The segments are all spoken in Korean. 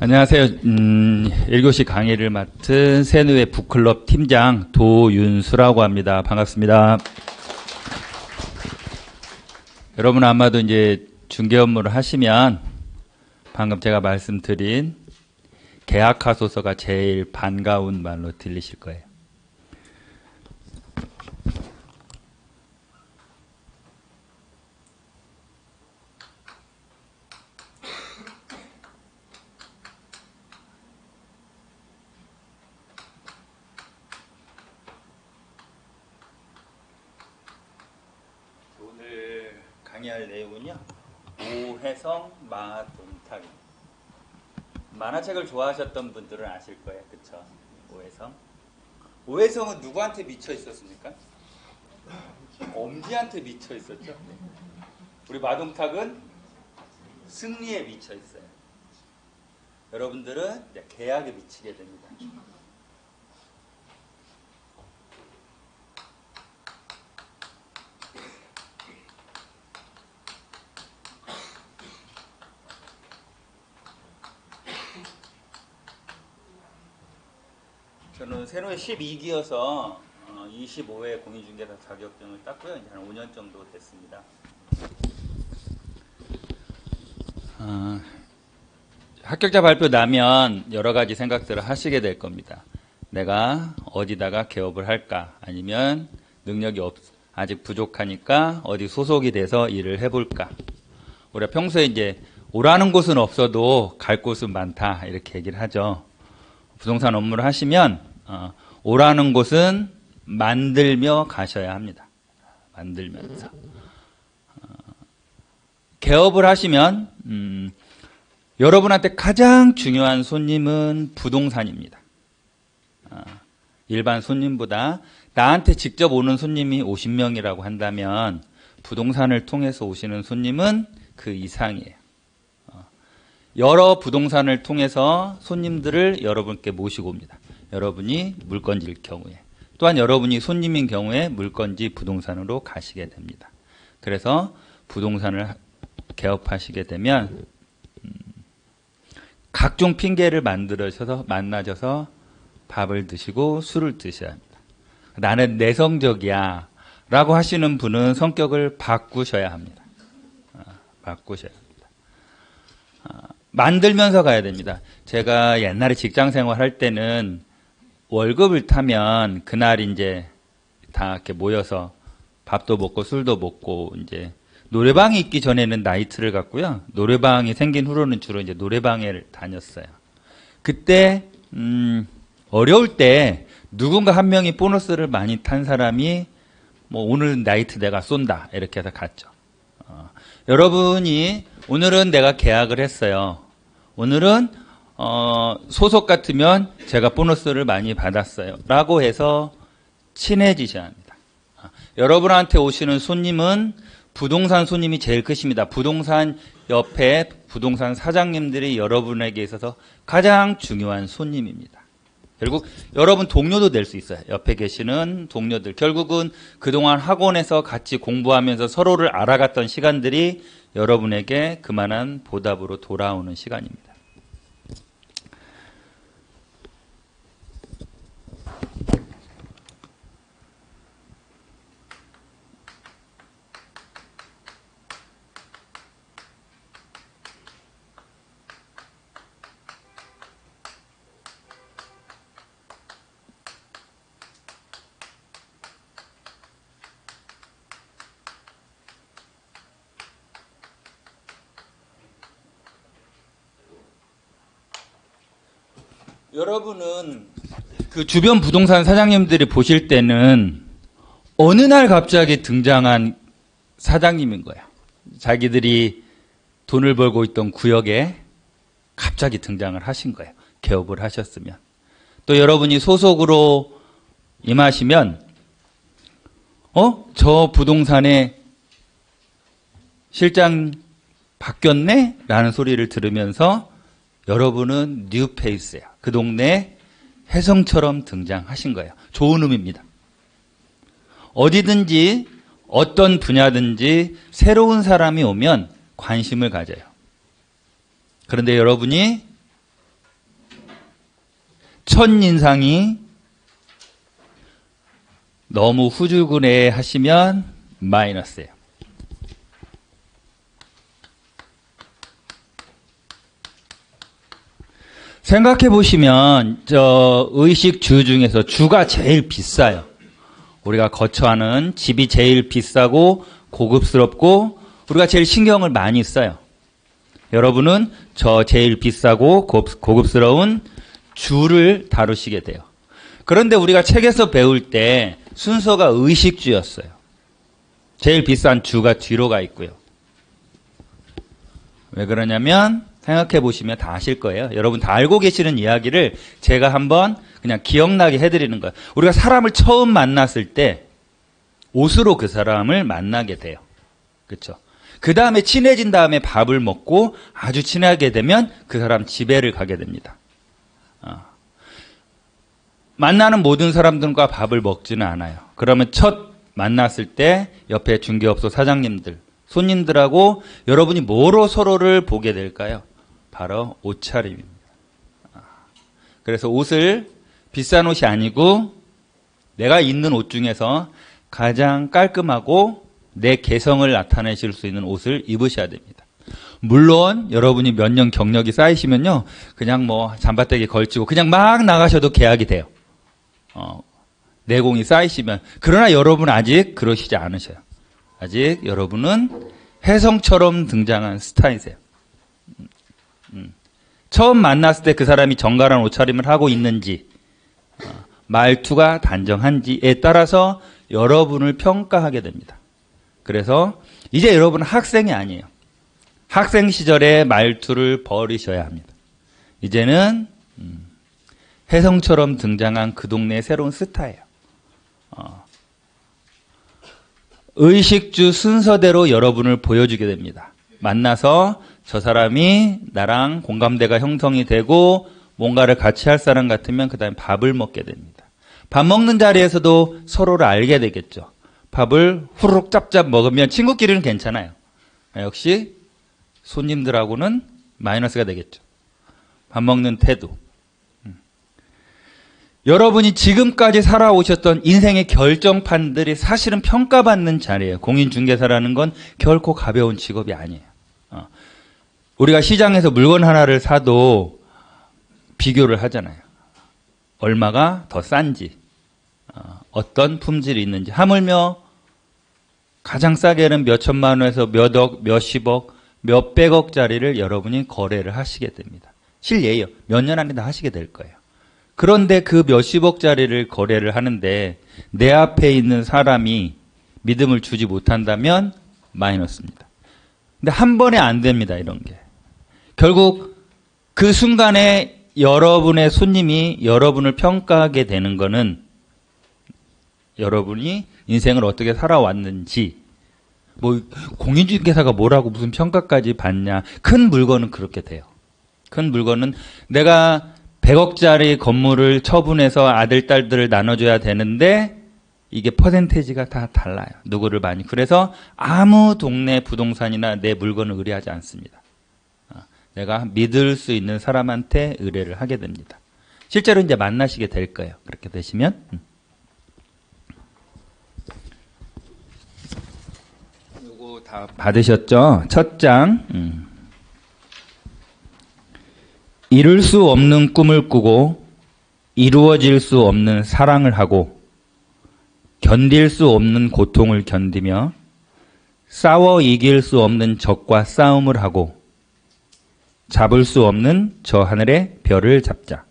안녕하세요. 1교시 강의를 맡은 세누의 북클럽 팀장 도윤수라고 합니다. 반갑습니다. 여러분 아마도 이제 중개 업무를 하시면 방금 제가 말씀드린 계약하소서가 제일 반가운 말로 들리실 거예요. 오늘 강의할 내용은요, 오해성 마동탁입니다. 만화책을 좋아하셨던 분들은 아실 거예요. 그쵸? 오해성. 오해성은 누구한테 미쳐 있었습니까? 엄지한테 미쳐 있었죠. 우리 마동탁은 승리에 미쳐 있어요. 여러분들은 이제 계약에 미치게 됩니다. 저는 세노에 12기여서 25회 공인중개사 자격증을 땄고요. 이제 한 5년 정도 됐습니다. 합격자 발표 나면 여러 가지 생각들을 하시게 될 겁니다. 내가 어디다가 개업을 할까? 아니면 능력이 아직 부족하니까 어디 소속이 돼서 일을 해볼까? 우리가 평소에 이제 오라는 곳은 없어도 갈 곳은 많다 이렇게 얘기를 하죠. 부동산 업무를 하시면 오라는 곳은 만들며 가셔야 합니다. 만들면서. 개업을 하시면 여러분한테 가장 중요한 손님은 부동산입니다. 일반 손님보다 나한테 직접 오는 손님이 50명이라고 한다면 부동산을 통해서 오시는 손님은 그 이상이에요. 여러 부동산을 통해서 손님들을 여러분께 모시고 옵니다. 여러분이 물건지일 경우에. 또한 여러분이 손님인 경우에 물건지 부동산으로 가시게 됩니다. 그래서 부동산을 개업하시게 되면 각종 핑계를 만들어서 만나셔서 밥을 드시고 술을 드셔야 합니다. 나는 내성적이야 라고 하시는 분은 성격을 바꾸셔야 합니다. 바꾸셔야 합니다. 만들면서 가야 됩니다. 제가 옛날에 직장 생활할 때는 월급을 타면 그날 이제 다 이렇게 모여서 밥도 먹고 술도 먹고 이제 노래방이 있기 전에는 나이트를 갔고요. 노래방이 생긴 후로는 주로 이제 노래방에 다녔어요. 그때 어려울 때 누군가 한 명이 보너스를 많이 탄 사람이 뭐 오늘 나이트 내가 쏜다 이렇게 해서 갔죠. 여러분이 오늘은 내가 계약을 했어요. 오늘은 소속 같으면 제가 보너스를 많이 받았어요 라고 해서 친해지셔야 합니다. 여러분한테 오시는 손님은 부동산 손님이 제일 크십니다. 부동산 옆에 부동산 사장님들이 여러분에게 있어서 가장 중요한 손님입니다. 결국 여러분 동료도 될 수 있어요. 옆에 계시는 동료들. 결국은 그동안 학원에서 같이 공부하면서 서로를 알아갔던 시간들이 여러분에게 그만한 보답으로 돌아오는 시간입니다. 여러분은 그 주변 부동산 사장님들이 보실 때는 어느 날 갑자기 등장한 사장님인 거야. 자기들이 돈을 벌고 있던 구역에 갑자기 등장을 하신 거예요. 개업을 하셨으면. 또 여러분이 소속으로 임하시면 저 부동산에 실장 바뀌었네? 라는 소리를 들으면서 여러분은 뉴페이스예요. 그 동네에 혜성처럼 등장하신 거예요. 좋은 의미입니다. 어디든지 어떤 분야든지 새로운 사람이 오면 관심을 가져요. 그런데 여러분이 첫인상이 너무 후줄근해 하시면 마이너스예요. 생각해 보시면 의식주 중에서 주가 제일 비싸요. 우리가 거처하는 집이 제일 비싸고 고급스럽고 우리가 제일 신경을 많이 써요. 여러분은 저 제일 비싸고 고급스러운 주를 다루시게 돼요. 그런데 우리가 책에서 배울 때 순서가 의식주였어요. 제일 비싼 주가 뒤로 가 있고요. 왜 그러냐면 생각해 보시면 다 아실 거예요. 여러분 다 알고 계시는 이야기를 제가 한번 그냥 기억나게 해드리는 거예요. 우리가 사람을 처음 만났을 때 옷으로 그 사람을 만나게 돼요. 그렇죠? 그 다음에 친해진 다음에 밥을 먹고 아주 친하게 되면 그 사람 집에를 가게 됩니다. 만나는 모든 사람들과 밥을 먹지는 않아요. 그러면 첫 만났을 때 옆에 중개업소 사장님들, 손님들하고 여러분이 뭐로 서로를 보게 될까요? 바로 옷차림입니다. 그래서 옷을 비싼 옷이 아니고 내가 입는 옷 중에서 가장 깔끔하고 내 개성을 나타내실 수 있는 옷을 입으셔야 됩니다. 물론 여러분이 몇 년 경력이 쌓이시면요, 그냥 뭐 잠바떼기 걸치고 그냥 막 나가셔도 계약이 돼요. 내공이 쌓이시면. 그러나 여러분은 아직 그러시지 않으셔요. 아직 여러분은 혜성처럼 등장한 스타이세요. 처음 만났을 때 그 사람이 정갈한 옷차림을 하고 있는지, 말투가 단정한지에 따라서 여러분을 평가하게 됩니다. 그래서 이제 여러분은 학생이 아니에요. 학생 시절의 말투를 버리셔야 합니다. 이제는 혜성처럼 등장한 그 동네의 새로운 스타예요. 의식주 순서대로 여러분을 보여주게 됩니다. 만나서 저 사람이 나랑 공감대가 형성이 되고 뭔가를 같이 할 사람 같으면 그 다음에 밥을 먹게 됩니다. 밥 먹는 자리에서도 서로를 알게 되겠죠. 밥을 후루룩 짭짭 먹으면 친구끼리는 괜찮아요. 역시 손님들하고는 마이너스가 되겠죠. 밥 먹는 태도. 여러분이 지금까지 살아오셨던 인생의 결정판들이 사실은 평가받는 자리예요. 공인중개사라는 건 결코 가벼운 직업이 아니에요. 우리가 시장에서 물건 하나를 사도 비교를 하잖아요. 얼마가 더 싼지, 어떤 품질이 있는지. 하물며 가장 싸게는 몇 천만 원에서 몇 억, 몇십억, 몇백억짜리를 여러분이 거래를 하시게 됩니다. 실예예요. 몇 년 안에 다 하시게 될 거예요. 그런데 그 몇십억짜리를 거래를 하는데 내 앞에 있는 사람이 믿음을 주지 못한다면 마이너스입니다. 근데 한 번에 안 됩니다, 이런 게. 결국 그 순간에 여러분의 손님이 여러분을 평가하게 되는 거는 여러분이 인생을 어떻게 살아왔는지, 뭐 공인중개사가 뭐라고 무슨 평가까지 받냐. 큰 물건은 그렇게 돼요. 큰 물건은 내가 100억짜리 건물을 처분해서 아들, 딸들을 나눠줘야 되는데 이게 퍼센테이지가 다 달라요. 누구를 많이. 그래서 아무 동네 부동산이나 내 물건을 의뢰하지 않습니다. 내가 믿을 수 있는 사람한테 의뢰를 하게 됩니다. 실제로 이제 만나시게 될 거예요. 그렇게 되시면. 요거 다 받으셨죠? 첫 장. 이룰 수 없는 꿈을 꾸고 이루어질 수 없는 사랑을 하고 견딜 수 없는 고통을 견디며 싸워 이길 수 없는 적과 싸움을 하고 잡을 수 없는 저 하늘의 별을 잡자.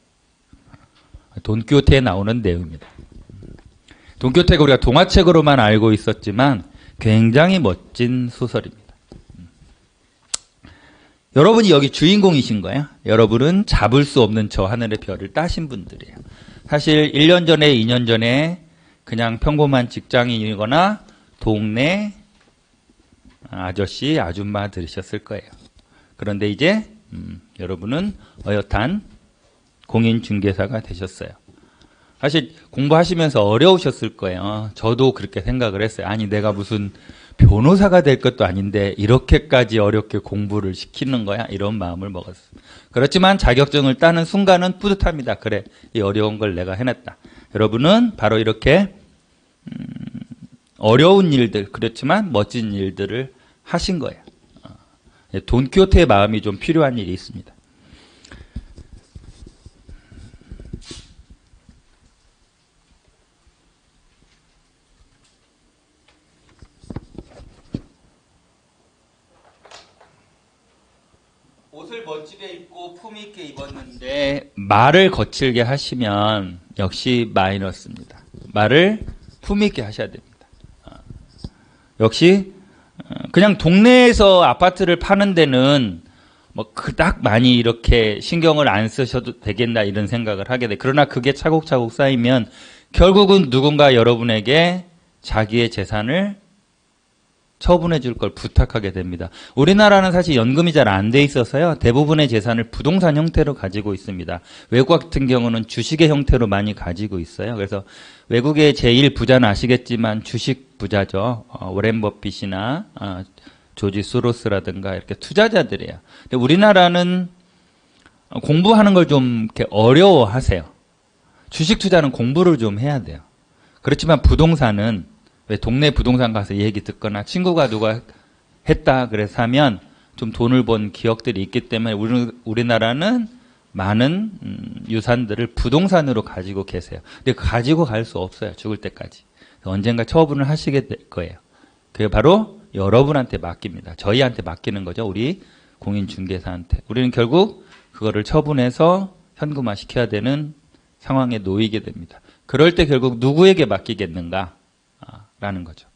돈키호테에 나오는 내용입니다. 돈키호테가 우리가 동화책으로만 알고 있었지만 굉장히 멋진 소설입니다. 여러분이 여기 주인공이신 거예요. 여러분은 잡을 수 없는 저 하늘의 별을 따신 분들이에요. 사실 1년 전에 2년 전에 그냥 평범한 직장인이거나 동네 아저씨, 아줌마 들으셨을 거예요. 그런데 이제 여러분은 어엿한 공인중개사가 되셨어요. 사실 공부하시면서 어려우셨을 거예요. 저도 그렇게 생각을 했어요. 아니, 내가 무슨 변호사가 될 것도 아닌데 이렇게까지 어렵게 공부를 시키는 거야? 이런 마음을 먹었어요. 그렇지만 자격증을 따는 순간은 뿌듯합니다. 그래, 이 어려운 걸 내가 해냈다. 여러분은 바로 이렇게 어려운 일들, 그렇지만 멋진 일들을 하신 거예요. 돈키호테의 마음이 좀 필요한 일이 있습니다. 옷을 멋지게 입고 품 있게 입었는데 말을 거칠게 하시면 역시 마이너스입니다. 말을 품 있게 하셔야 됩니다. 역시 그냥 동네에서 아파트를 파는 데는 뭐 그닥 많이 이렇게 신경을 안 쓰셔도 되겠나 이런 생각을 하게 돼. 그러나 그게 차곡차곡 쌓이면 결국은 누군가 여러분에게 자기의 재산을 처분해 줄 걸 부탁하게 됩니다. 우리나라는 사실 연금이 잘 안 돼 있어서요. 대부분의 재산을 부동산 형태로 가지고 있습니다. 외국 같은 경우는 주식의 형태로 많이 가지고 있어요. 그래서 외국의 제일 부자는 아시겠지만 주식 부자죠. 워렌 버핏이나 조지 소로스라든가 이렇게 투자자들이에요. 근데 우리나라는 공부하는 걸 좀 이렇게 어려워하세요. 주식 투자는 공부를 좀 해야 돼요. 그렇지만 부동산은 왜 동네 부동산 가서 얘기 듣거나 친구가 누가 했다 그래서 하면 좀 돈을 번 기억들이 있기 때문에 우리나라는 많은 유산들을 부동산으로 가지고 계세요. 근데 가지고 갈 수 없어요. 죽을 때까지. 언젠가 처분을 하시게 될 거예요. 그게 바로 여러분한테 맡깁니다. 저희한테 맡기는 거죠. 우리 공인중개사한테. 우리는 결국 그거를 처분해서 현금화 시켜야 되는 상황에 놓이게 됩니다. 그럴 때 결국 누구에게 맡기겠는가? 라는 거죠.